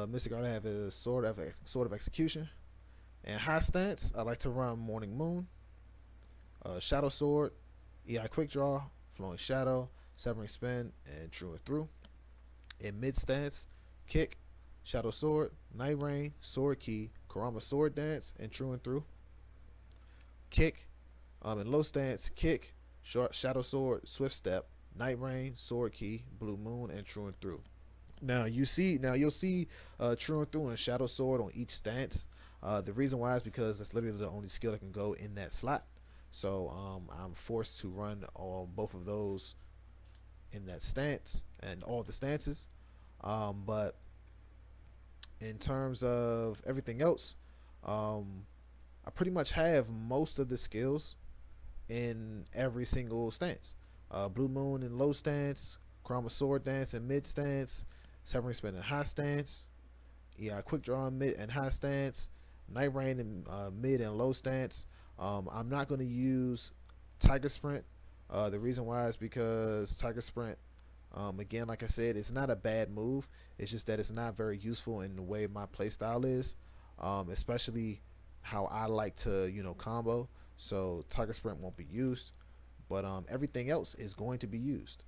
Mystic Art I have a sword of execution. And high stance, I like to run Morning Moon. Shadow Sword, EI Quick Draw, Flowing Shadow, Severing Spin, and True and Through. In mid stance, Kick, Shadow Sword, Night Rain, Sword Key, Kurama Sword Dance, and True and Through. Kick, in low stance, Kick, Shadow Sword, Swift Step, Night Rain, Sword Key, Blue Moon, and True and Through. You'll see True and Through and Shadow Sword on each stance. The reason why is because that's literally the only skill that can go in that slot. So I'm forced to run all both of those in that stance and all the stances. But in terms of everything else, I pretty much have most of the skills in every single stance. Blue Moon in low stance, Kurama Sword Dance in mid stance, Severing Spin in high stance, Quick Draw in mid and high stance, Night Rain in mid and low stance. I'm not going to use Tiger Sprint. The reason why is because Tiger Sprint, again, like I said, it's not a bad move. It's just that it's not very useful in the way my playstyle is, especially how I like to, combo. So Tiger Sprint won't be used, but everything else is going to be used.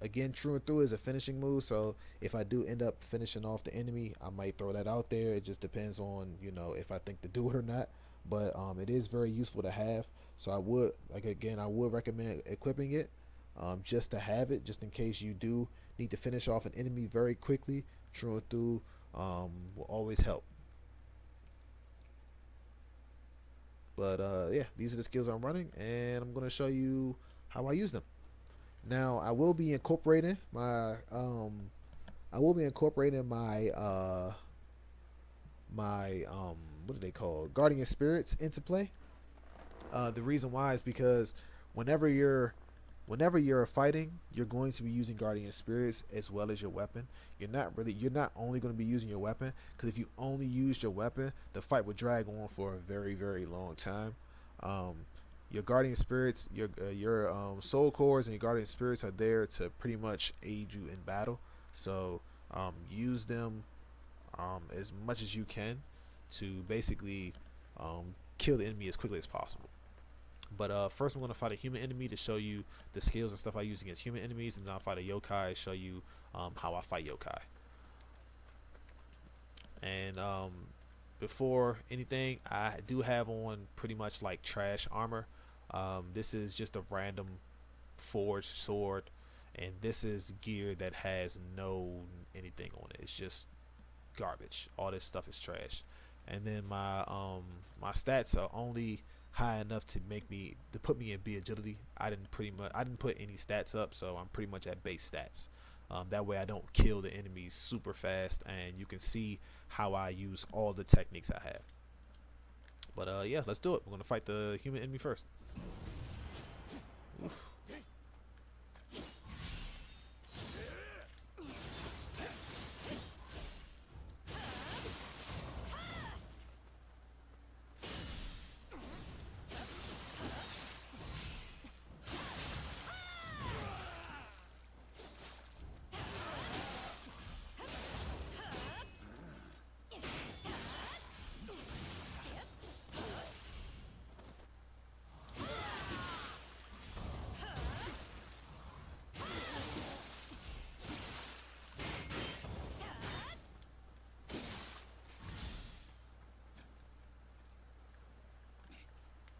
Again, True and Through is a finishing move, so if I do end up finishing off the enemy, I might throw that out there. It just depends on, if I think to do it or not. But it is very useful to have. So I would recommend equipping it, just to have it, just in case you do need to finish off an enemy very quickly. True and Through will always help. But yeah, these are the skills I'm running, and I'm going to show you how I use them. Now I will be incorporating my what do they call guardian spirits into play. The reason why is because whenever you're fighting, you're going to be using guardian spirits as well as your weapon. You're not only going to be using your weapon, because if you only used your weapon, the fight would drag on for a very, very long time. your guardian spirits, your soul cores and your guardian spirits are there to pretty much aid you in battle. So use them as much as you can to basically kill the enemy as quickly as possible. But first, I'm going to fight a human enemy to show you the skills and stuff I use against human enemies, and then I'll fight a yokai, show you how I fight yokai. And before anything, I do have on pretty much like trash armor. This is just a random forged sword, and this is gear that has no anything on it. It's just garbage. All this stuff is trash. And then my stats are only high enough to put me in B agility. I didn't put any stats up, so I'm pretty much at base stats. That way I don't kill the enemies super fast, and you can see how I use all the techniques I have. But yeah, let's do it. We're gonna fight the human enemy first. Oof.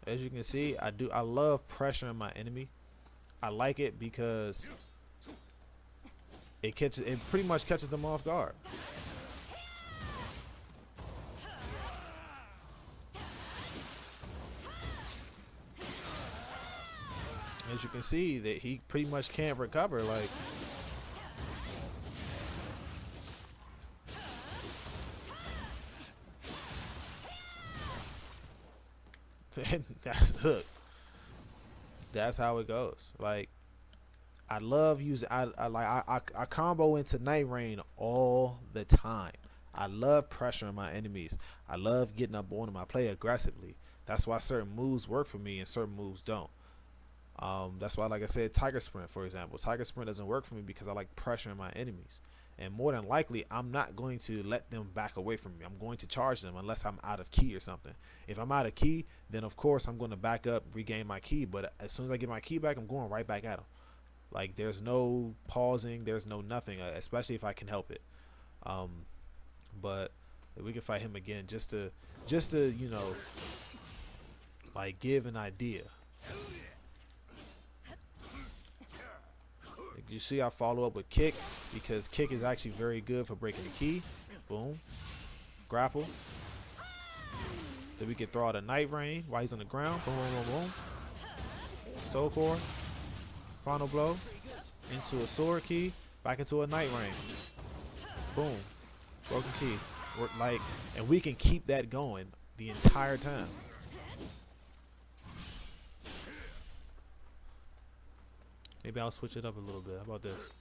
As you can see, I love pressuring my enemy. I like it because it pretty much catches them off guard. As you can see, that he pretty much can't recover. Like, that's hook. That's how it goes. Like, I love using I combo into Night Rain all the time. I love pressuring my enemies. I love getting up on them. I play aggressively. That's why certain moves work for me and certain moves don't. That's why, like I said, Tiger Sprint, for example. Tiger Sprint doesn't work for me because I like pressuring my enemies. And more than likely, I'm not going to let them back away from me. I'm going to charge them unless I'm out of key or something. If I'm out of key, then of course I'm going to back up, regain my key. But as soon as I get my key back, I'm going right back at them. Like, there's no pausing, there's no nothing, especially if I can help it. Um, but we can fight him again just to like give an idea. You see I follow up with kick because kick is actually very good for breaking the key. Boom. Grapple. Then we can throw out a Night Rain while he's on the ground. Boom, boom, boom, boom. Soul Core. Final blow. Into a sword key. Back into a Night Rain. Boom. Broken key. And we can keep that going the entire time. Maybe I'll switch it up a little bit. How about this?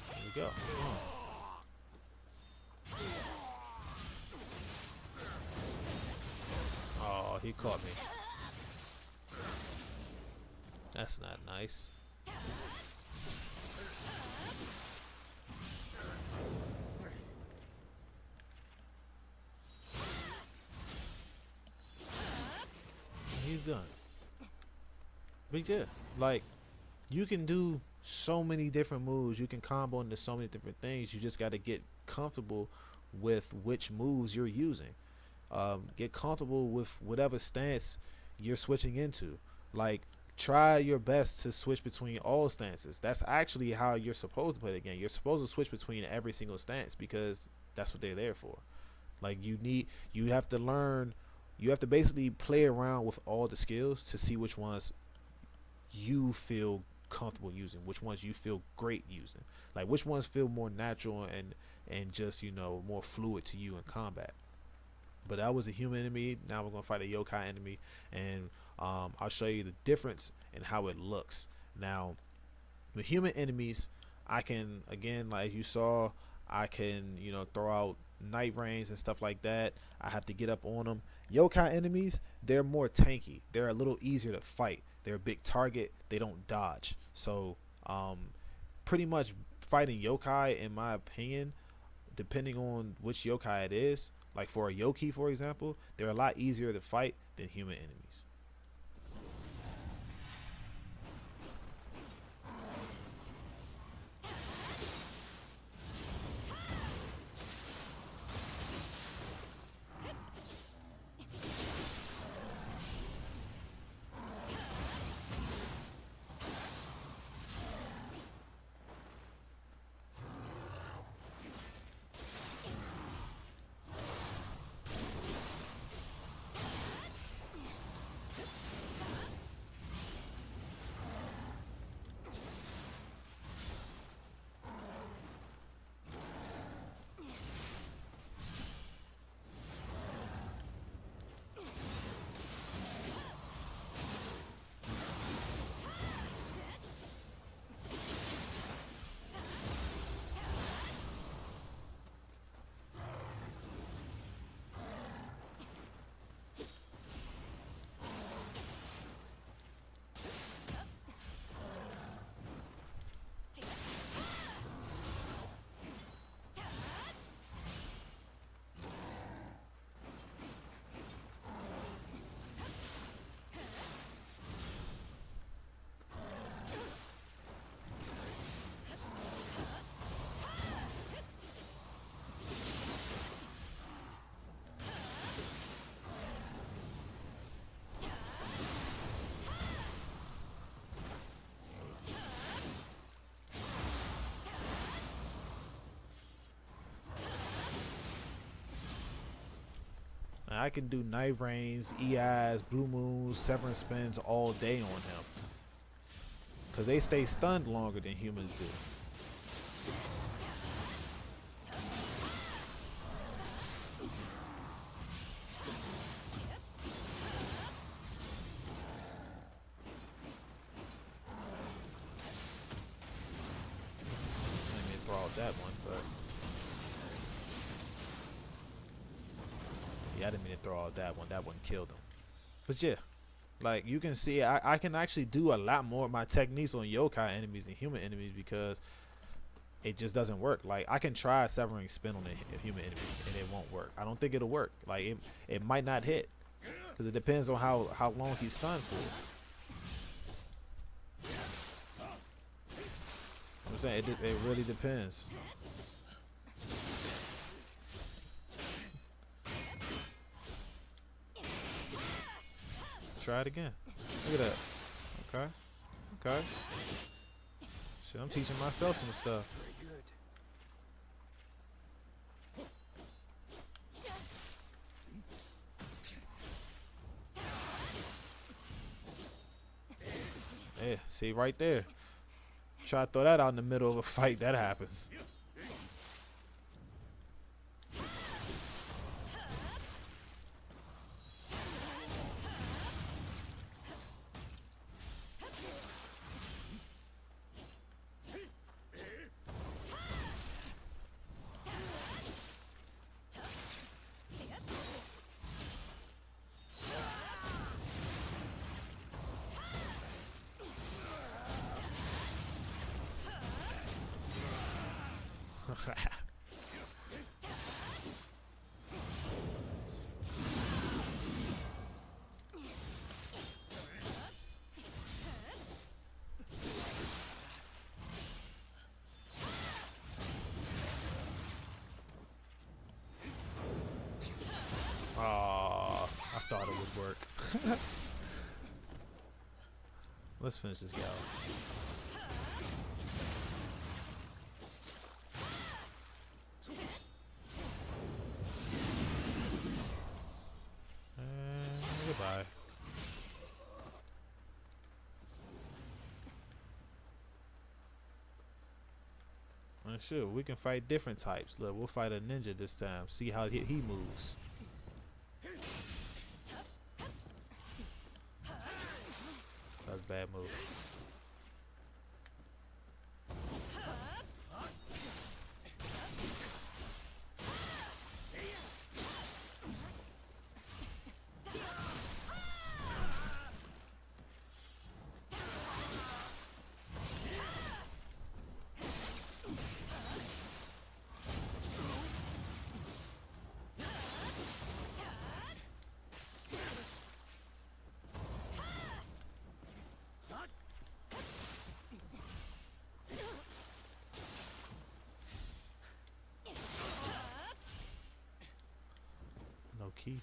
There we go. Oh, he caught me. That's not nice. He's done. Big deal. Like, you can do so many different moves. You can combo into so many different things. You just got to get comfortable with which moves you're using. Get comfortable with whatever stance you're switching into. Like, try your best to switch between all stances. That's actually how you're supposed to play the game. You're supposed to switch between every single stance because that's what they're there for. Like, you have to learn You have to basically play around with all the skills to see which ones you feel comfortable using, which ones you feel great using, like which ones feel more natural and just more fluid to you in combat. But that was a human enemy. Now we're gonna fight a yokai enemy, and I'll show you the difference in how it looks. Now, with human enemies, I can, again, like you saw, I can throw out night rains and stuff like that. I have to get up on them. Yokai enemies, they're more tanky. They're a little easier to fight. They're a big target. They don't dodge. So pretty much fighting yokai, in my opinion, depending on which yokai it is, like for a yoki, for example, they're a lot easier to fight than human enemies. I can do night rains, EIs, blue moons, severance spins all day on him, because they stay stunned longer than humans do. Let me throw out that one, but yeah, I didn't mean to throw out that one. That one killed him. But yeah, like you can see, I can actually do a lot more of my techniques on yokai enemies than human enemies because it just doesn't work. Like I can try a severing spin on a human enemy and it won't work. I don't think it'll work. Like it might not hit because it depends on how long he's stunned for. I'm saying it really depends. Try it again. Look at that. Okay. Okay. Shit, I'm teaching myself some stuff. Yeah, see right there. Try to throw that out in the middle of a fight, that happens. Oh, I thought it would work. Let's finish this guy off. Sure, we can fight different types. Look, we'll fight a ninja this time. See how he moves. That's a bad move. No key.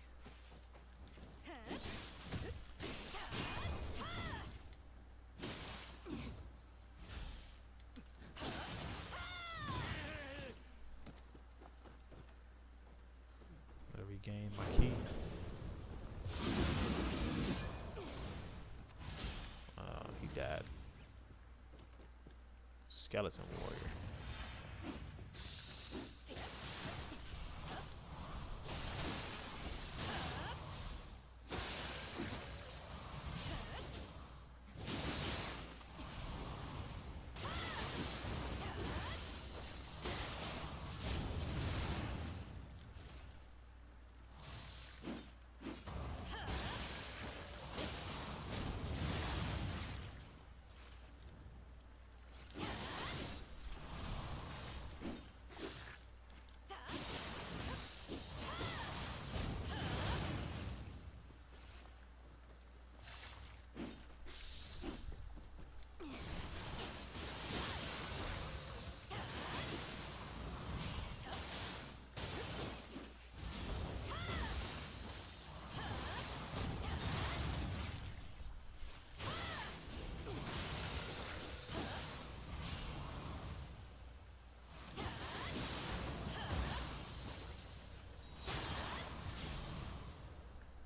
I regain my key. He died. Skeleton warrior.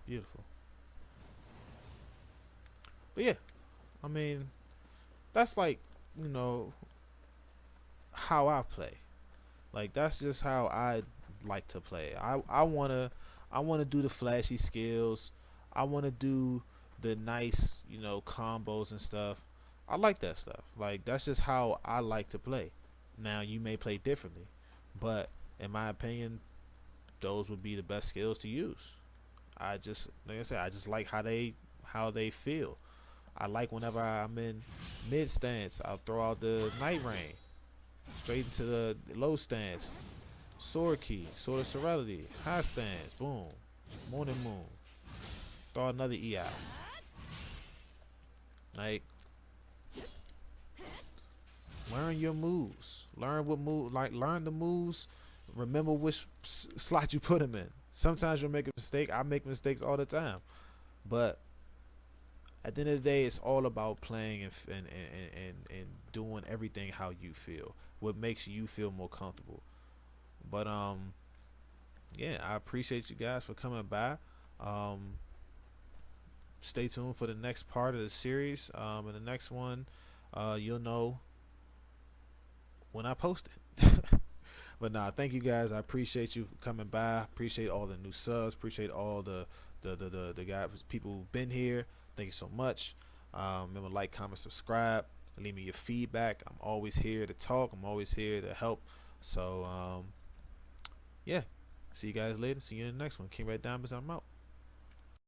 Beautiful. But yeah, I mean, that's like, you know, how I play. Like that's just how I like to play. I wanna do the flashy skills. I wanna do the nice, combos and stuff. I like that stuff. Like that's just how I like to play. Now you may play differently, but in my opinion, those would be the best skills to use. I just like I said, I just like how they feel. I like whenever I'm in mid stance, I'll throw out the night rain straight into the low stance. Sword key, sword of serenity, high stance, boom, morning moon. Throw another E out. Like learn your moves. Learn what move, like learn the moves. Remember which slot you put them in. Sometimes you'll make a mistake. I make mistakes all the time, but at the end of the day, it's all about playing and doing everything how you feel. What makes you feel more comfortable. But yeah, I appreciate you guys for coming by. Um, Stay tuned for the next part of the series. In the next one, you'll know when I post it. But nah, thank you guys. I appreciate you coming by. Appreciate all the new subs. Appreciate all the guys, people who've been here. Thank you so much. Remember, like, comment, subscribe. Leave me your feedback. I'm always here to talk. I'm always here to help. So yeah, see you guys later. See you in the next one. King Red Diamonds. I'm out.